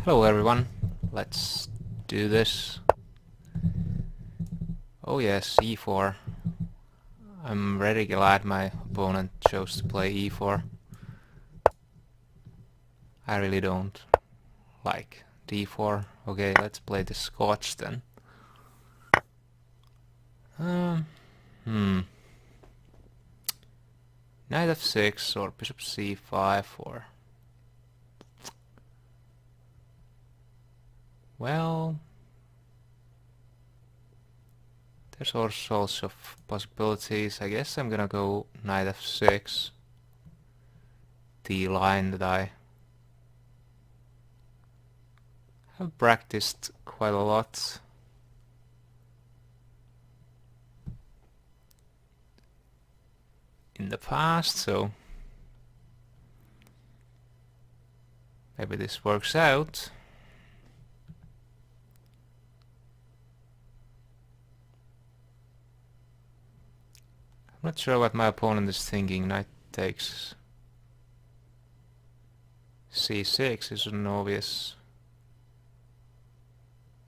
Hello everyone, let's do this. Oh yes, e4. I'm very glad my opponent chose to play e4. I really don't like d4. Okay, let's play the Scotch then. Knight f6 or bishop c5 or... Well... There's all sorts of possibilities. I guess I'm gonna go knight f6. The line that I have practiced quite a lot. In the past, so maybe this works out. I'm not sure what my opponent is thinking. Knight takes c6 is an obvious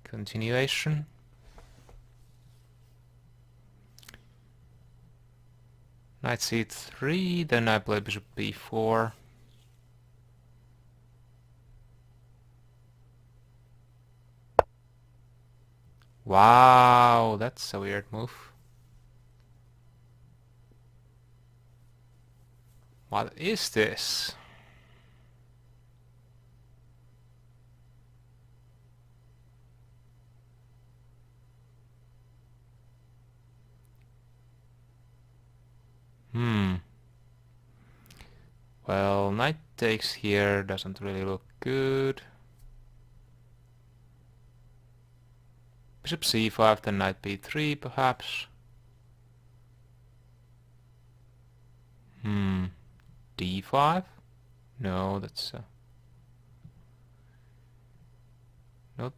continuation. Knight c3, then I play bishop b4. Wow, that's a weird move. What is this? Well, knight takes here doesn't really look good. Bishop c5, then knight b3 perhaps. d5? No, that's not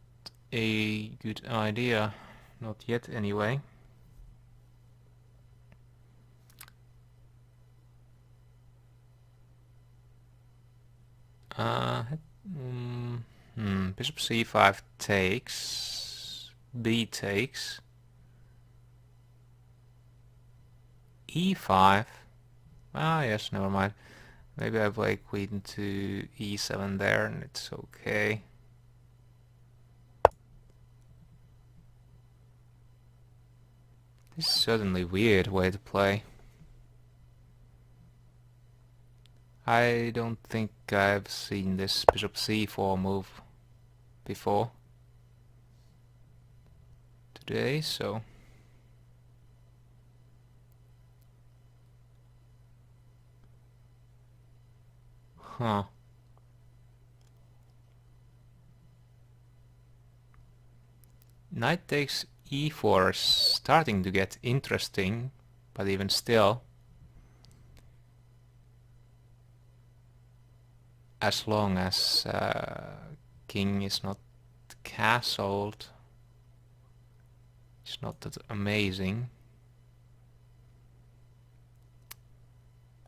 a good idea. Not yet anyway. Bishop c5 takes, b takes, e5. Ah, yes, never mind. Maybe I play queen to e7 there and it's okay. This is certainly a weird way to play. I don't think I've seen this bishop c4 move before today, so... Huh. Knight takes e4 is starting to get interesting, but even still, as long as king is not castled, it's not that amazing.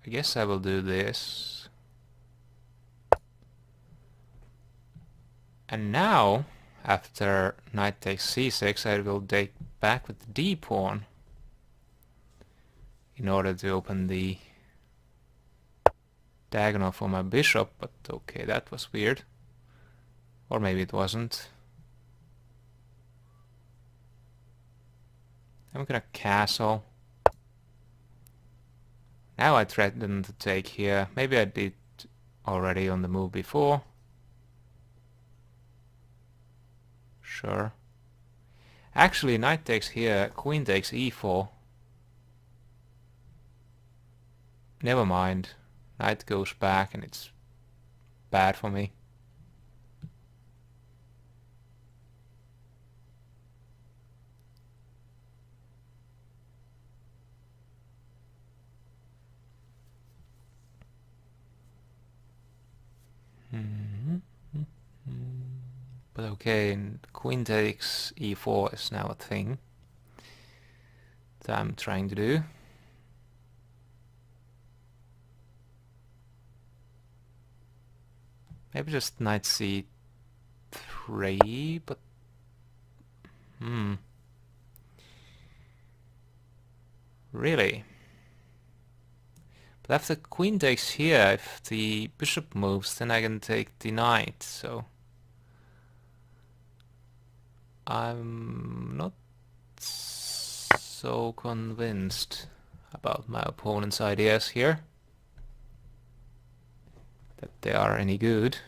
I guess I will do this. And now, after knight takes c6, I will take back with the d pawn in order to open the diagonal for my bishop, but okay, that was weird. Or maybe it wasn't. I'm gonna castle. Now I threaten to take here. Maybe I did already on the move before. Sure. Actually, knight takes here, queen takes e4. Never mind. Knight goes back and it's bad for me. But okay, queen takes e4 is now a thing that I'm trying to do. Maybe just knight c2 e3, but really? But after queen takes here, if the bishop moves, then I can take the knight, so I'm not so convinced about my opponent's ideas here, that they are any good.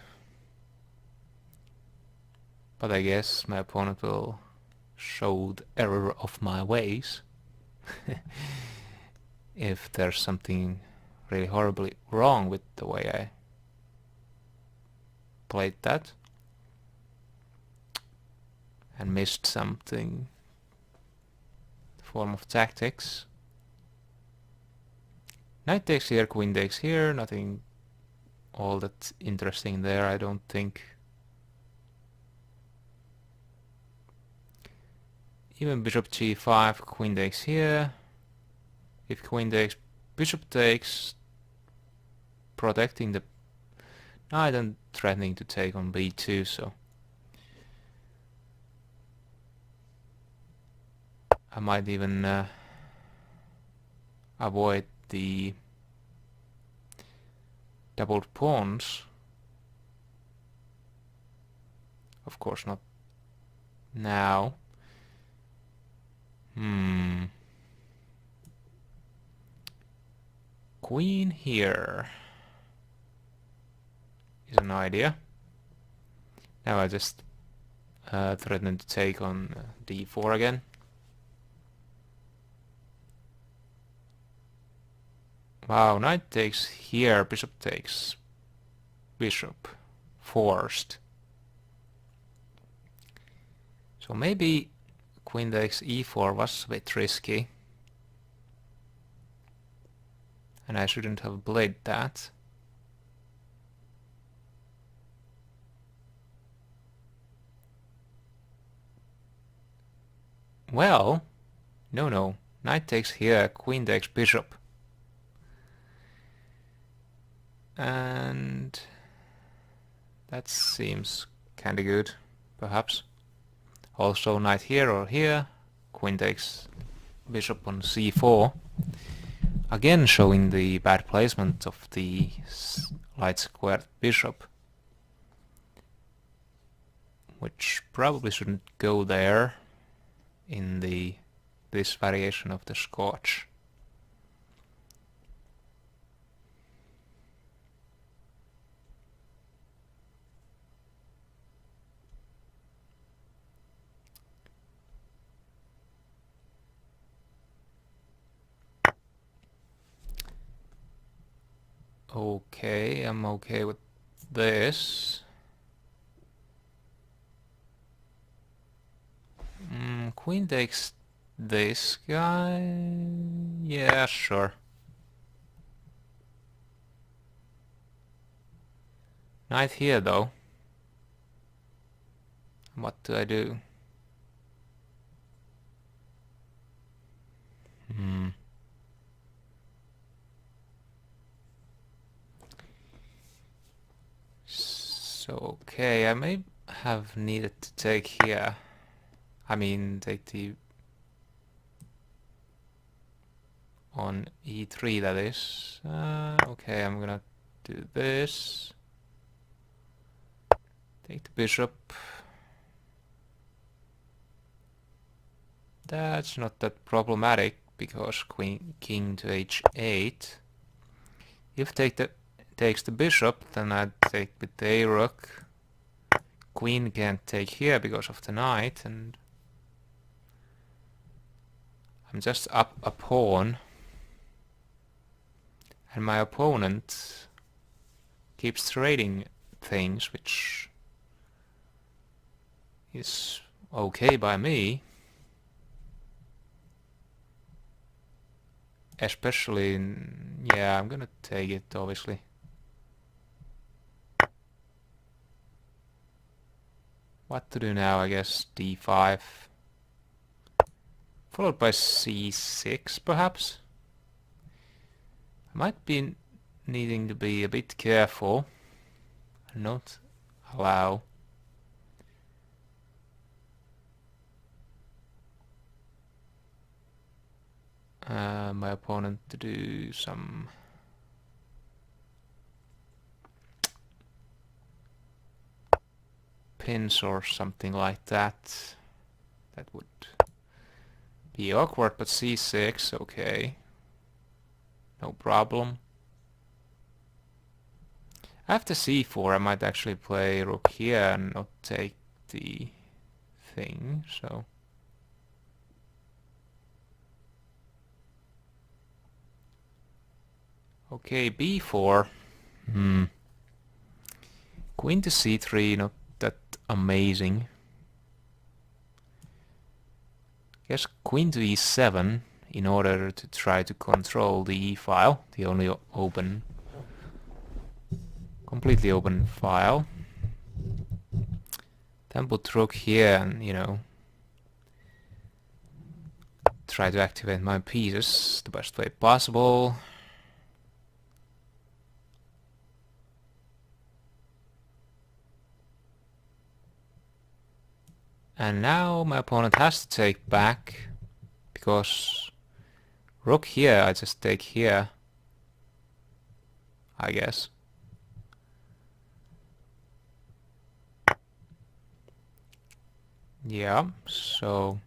But I guess my opponent will show the error of my ways if there's something really horribly wrong with the way I played that and missed something, form of tactics. Knight takes here, queen takes here, nothing all that interesting there, I don't think. Even bishop g5, queen takes here. If queen takes, bishop takes, protecting the knight and threatening to take on b2, so I might even avoid the doubled pawns. Of course not now. Queen here is an idea. Now I just threaten to take on d4 again. Wow, knight takes here, bishop takes bishop, forced. So maybe queen takes e4 was a bit risky, and I shouldn't have played that. Well, no, knight takes here, queen takes bishop. And that seems kinda good, perhaps. Also knight here or here, queen takes bishop on c4. Again showing the bad placement of the light squared bishop, which probably shouldn't go there in this variation of the Scotch. Okay, I'm okay with this. Queen takes this guy. Yeah, sure. Knight here though. What do I do? So, okay, I may have needed to take here. I mean, take the on e3, that is. Okay, I'm gonna do this. Take the bishop. That's not that problematic because king to h8. If takes the bishop, then I'd take with the a rook. Queen can't take here because of the knight, and I'm just up a pawn. And my opponent keeps trading things, which is okay by me. Especially yeah, I'm gonna take it, obviously. What to do now? I guess d5. Followed by c6, perhaps? I might be needing to be a bit careful and not allow my opponent to do some pins or something like that. That would be awkward, but c6, okay. No problem. After c4 I might actually play rook here and not take the thing, so... Okay, b4. Queen to c3, not that amazing. Guess queen to e7 in order to try to control the e file, the only open, completely open file. Then put rook here and, you know, try to activate my pieces the best way possible. And now my opponent has to take back, because rook here, I just take here, I guess. Yeah, so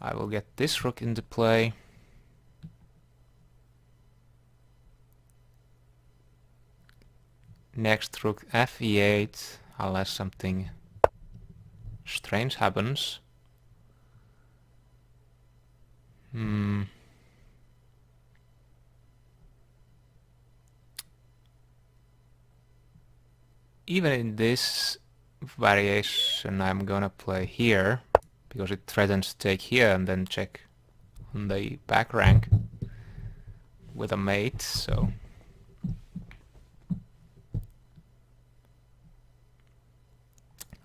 I will get this rook into play. Next rook f8, unless something strange happens. Even in this variation I'm gonna play here, because it threatens to take here and then check on the back rank with a mate, so...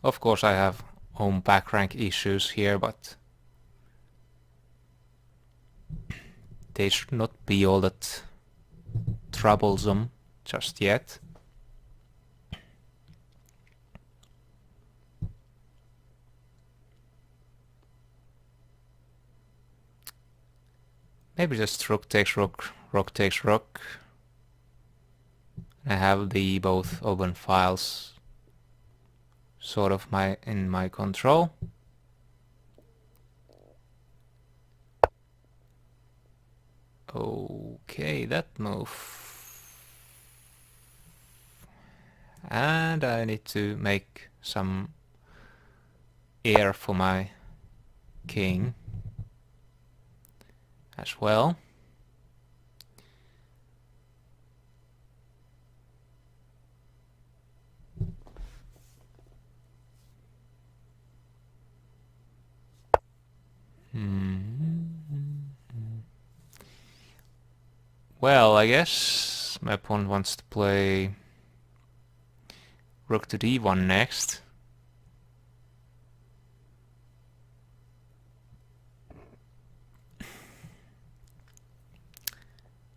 Of course I have home back rank issues here, but they should not be all that troublesome just yet. Maybe just rook takes rook, rook takes rook. I have the both open files sort of in my control. Okay, that move. And I need to make some air for my king as well. Well, I guess my opponent wants to play rook to d1 next.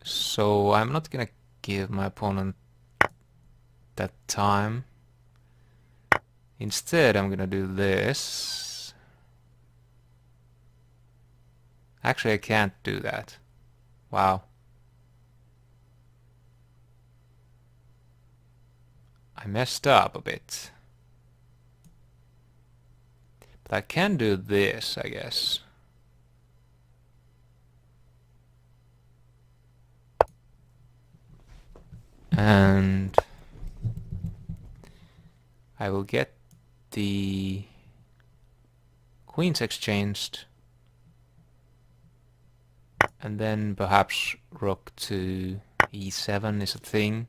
So I'm not gonna give my opponent that time. Instead, I'm gonna do this. Actually, I can't do that. Wow. I messed up a bit. But I can do this, I guess. And I will get the queens exchanged, and then perhaps rook to e7 is a thing.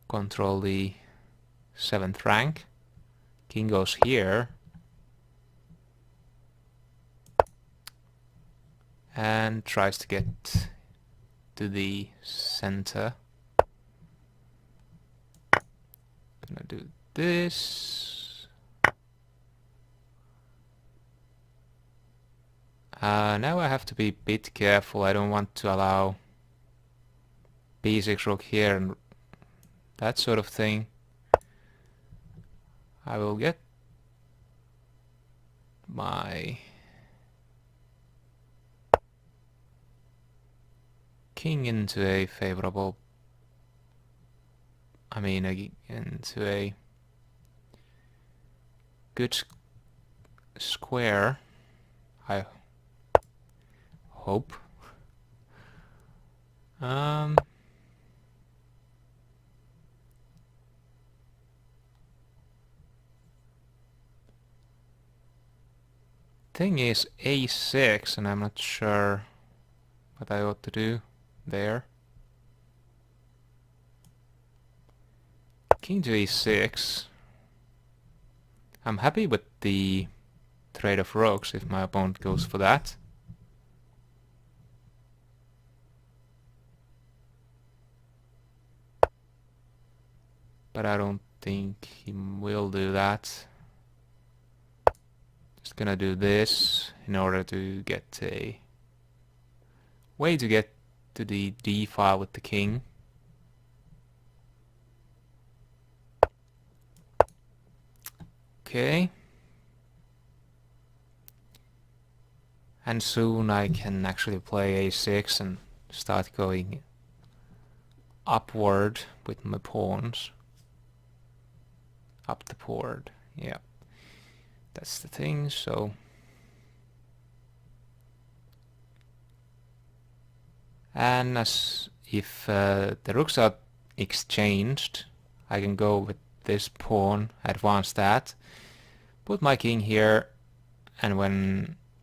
Control the 7th rank. King goes here. And tries to get to the center. Gonna do this. Now I have to be a bit careful. I don't want to allow b6 rook here and that sort of thing. I will get my king into a favorable, into a good square, I hope. Thing is a6, and I'm not sure what I ought to do there. King to e6. I'm happy with the trade of rooks if my opponent goes for that. But I don't think he will do that. Just gonna do this in order to get a way to get to the d file with the king. Okay. And soon I can actually play a6 and start going upward with my pawns. Up the board, yeah. That's the thing, so... And as if the rooks are exchanged, I can go with this pawn, advance that, put my king here, and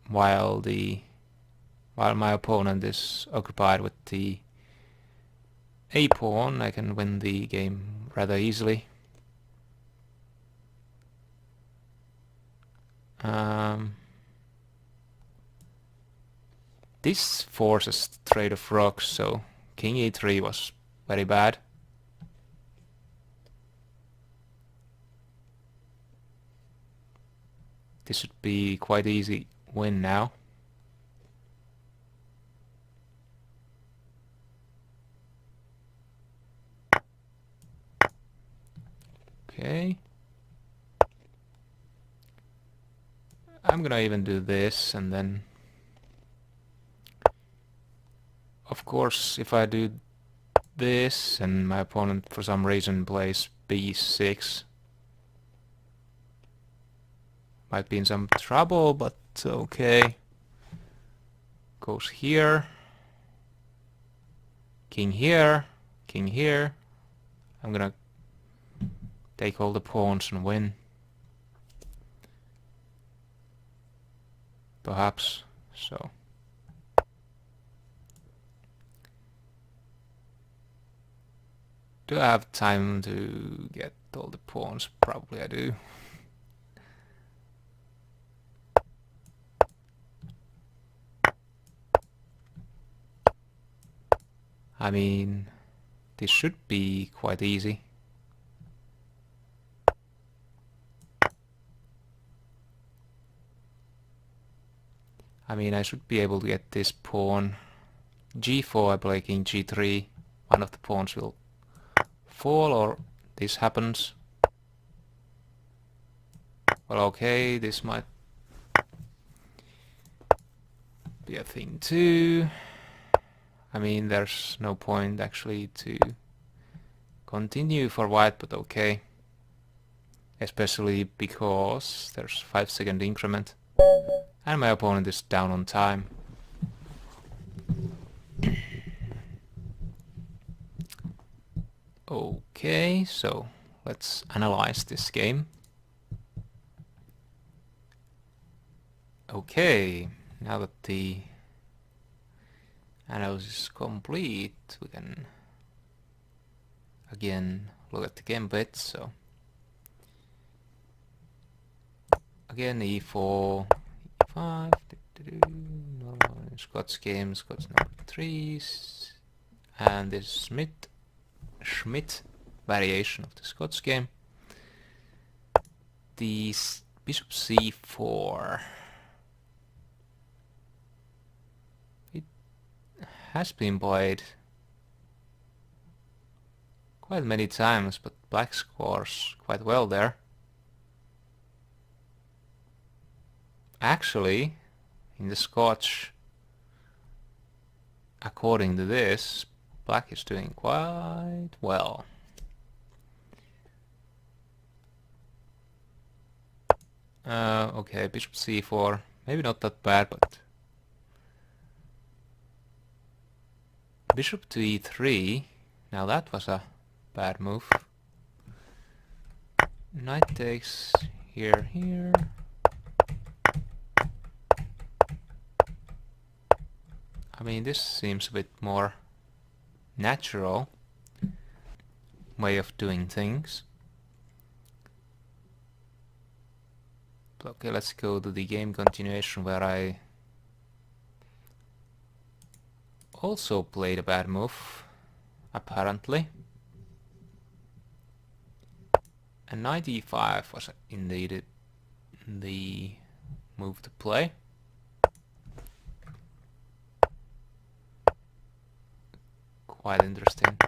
while my opponent is occupied with the a pawn, I can win the game rather easily. This forces trade of rocks, so king e3 was very bad. This should be quite easy win now. Okay. I'm gonna even do this, and then of course if I do this and my opponent for some reason plays b6, might be in some trouble, but okay. Goes here, king here, king here. I'm gonna take all the pawns and win. Perhaps, so. Do I have time to get all the pawns? Probably I do. I mean, this should be quite easy. I mean, I should be able to get this pawn. g4, I play king g3. One of the pawns will fall, or this happens. Well, okay, this might be a thing too. I mean, there's no point actually to continue for white, but okay. Especially because there's 5-second increment. And my opponent is down on time. Okay, so let's analyze this game. Okay, now that the analysis is complete, we can again look at the gambit. So again, e4, e5, Scots game, Scots number 3, and this Schmidt variation of the Scots game. The bishop c4. It has been played quite many times, but black scores quite well there. Actually, in the Scotch, according to this, black is doing quite well. Okay, bishop c4, maybe not that bad, but bishop to e3, now that was a bad move. Knight takes here, here. I mean, this seems a bit more natural way of doing things. Okay, let's go to the game continuation where I also played a bad move, apparently. And knight e5 was indeed the move to play. Quite interesting.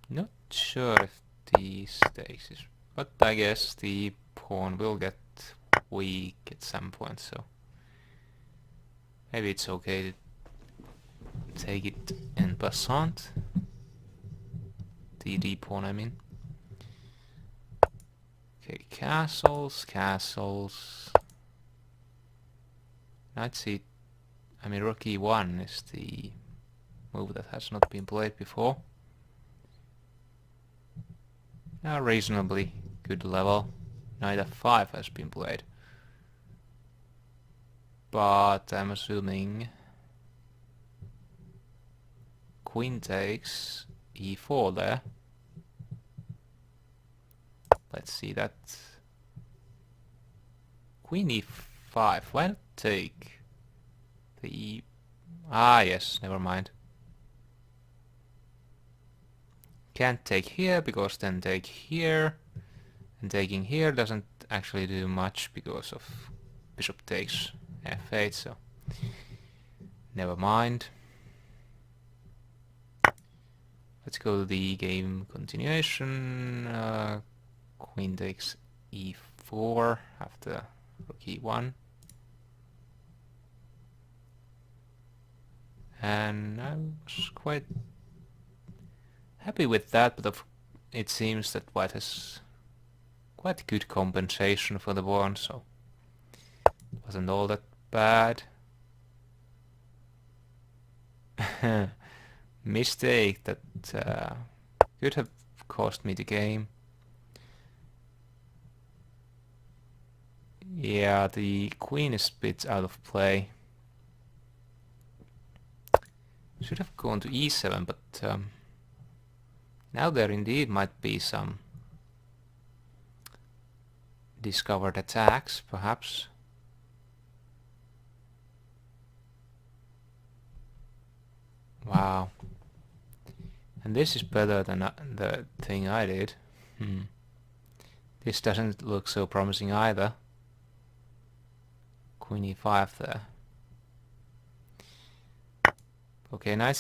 Not sure if the stakes is, but I guess the pawn will get weak at some point, so maybe it's okay to take it en passant. The d pawn, I mean. Okay, castles, castles. Knight c, I mean rook e1 is the move that has not been played before. A reasonably good level. Knight f5 has been played. But I'm assuming queen takes e4 there. Let's see that. Queen e5. Why not take the e... Ah, yes, never mind. Can't take here because then take here. And taking here doesn't actually do much because of bishop takes f8, so never mind. Let's go to the game continuation. Queen takes e4 after rook e1. And I was quite happy with that, but it seems that white has quite good compensation for the pawn, so it wasn't all that bad. Mistake that could have cost me the game. Yeah, the queen is a bit out of play. Should have gone to e7, but now there indeed might be some discovered attacks, perhaps. Wow. And this is better than the thing I did. This doesn't look so promising either. Queen e5 there. Okay, knight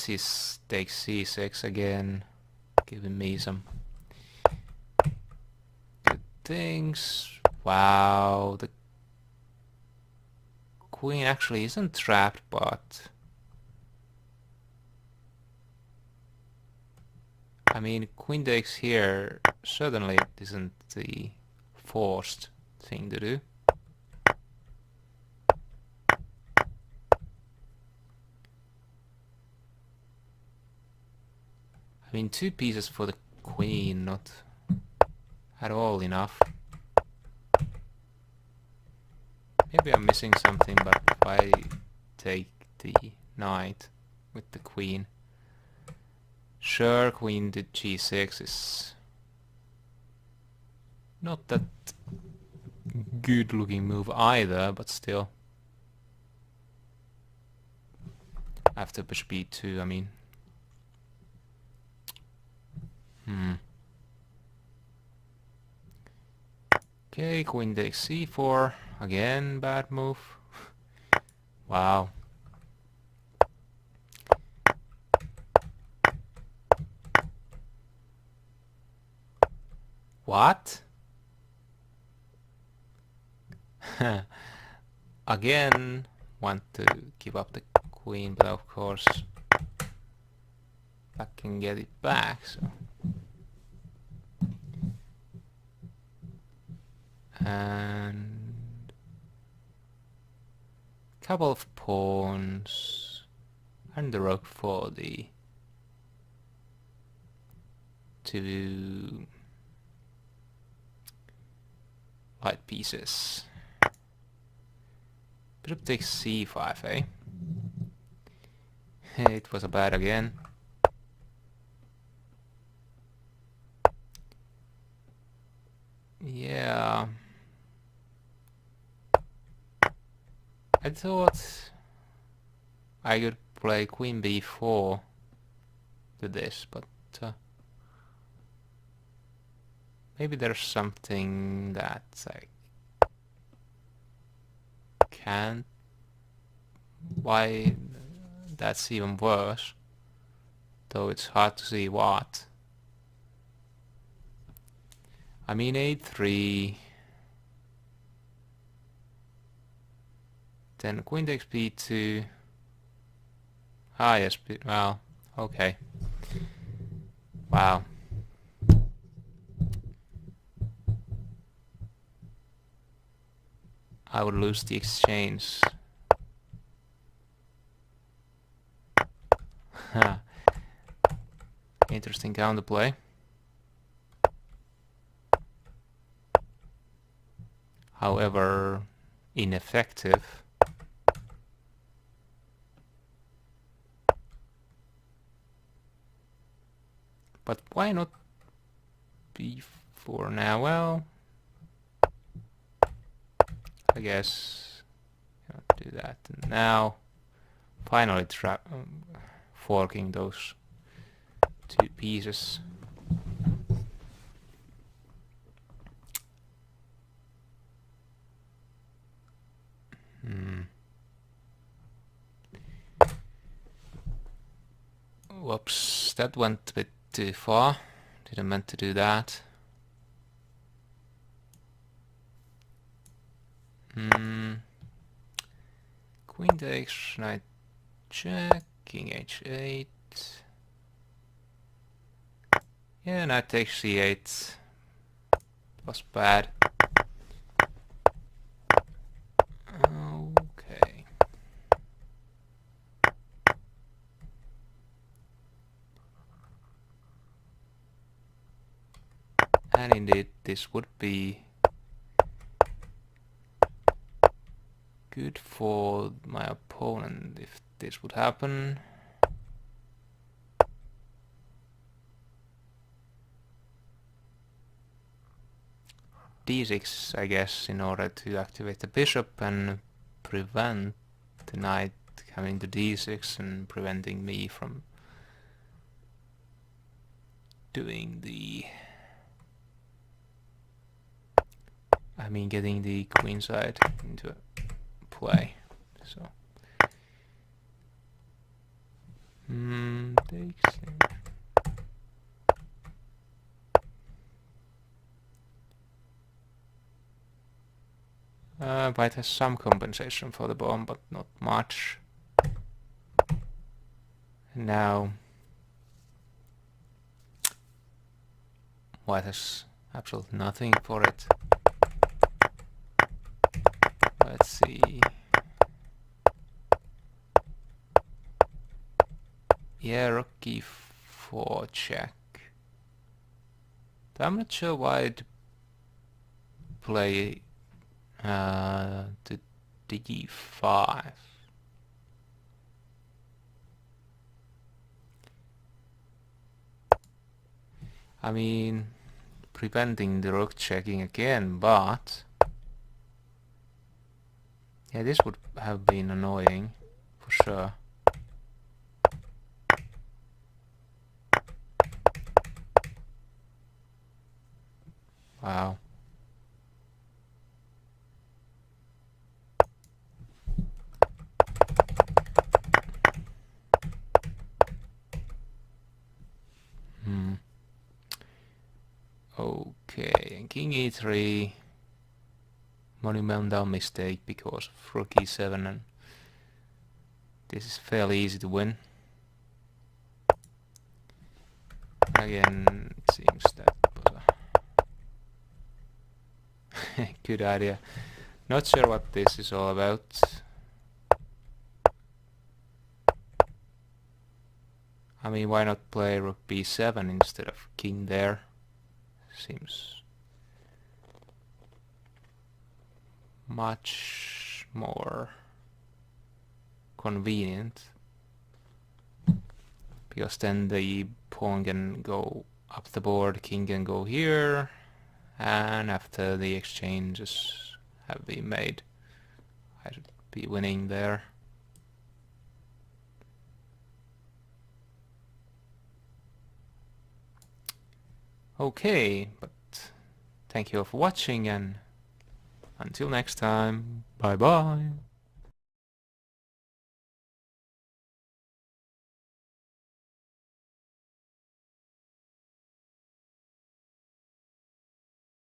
takes c6 again, giving me some good things. Wow, the queen actually isn't trapped, but I mean, queen takes here certainly isn't the forced thing to do. I mean, 2 pieces for the queen, not at all enough. Maybe I'm missing something, but if I take the knight with the queen, sure, queen to g6 is not that good looking move either, but still. After bishop e2, I mean. Okay, queen takes c4, again bad move. Wow. What? Again, want to give up the queen, but of course I can get it back, so. And couple of pawns and the rook for the two light pieces. Bishop takes c5, eh? It was a bad again. Yeah. I thought I could play queen b4 to this, but maybe there's something that I can't. Why that's even worse, though it's hard to see what. I mean a3, then queen takes b2. Ah yes, well, okay. Wow. I would lose the exchange. Interesting counterplay. However, ineffective. But why not b4 now? Well, I guess I'll do that. And now, finally forking those two pieces. Whoops, that went a bit too far. Didn't meant to do that. Queen takes, knight check, king h8. Yeah, knight takes c8. Was bad. Okay. And indeed, this would be good for my opponent if this would happen. d6, I guess, in order to activate the bishop and prevent the knight coming to d6 and preventing me from doing the... I mean, getting the queen side into play. So, takes. White has some compensation for the bomb, but not much. And now White has absolutely nothing for it. Let's see. Yeah, rook e4 check. I'm not sure why to play to d5. I mean, preventing the rook checking again, but yeah, this would have been annoying for sure. Wow. Okay, and king e3, monumental mistake because of rook e7, and this is fairly easy to win. Again, it seems that good idea. Not sure what this is all about. I mean, why not play rook b7 instead of king there? Seems much more convenient, because then the pawn can go up the board, king can go here, and after the exchanges have been made, I should be winning there. Okay, but thank you all for watching, and until next time, bye bye.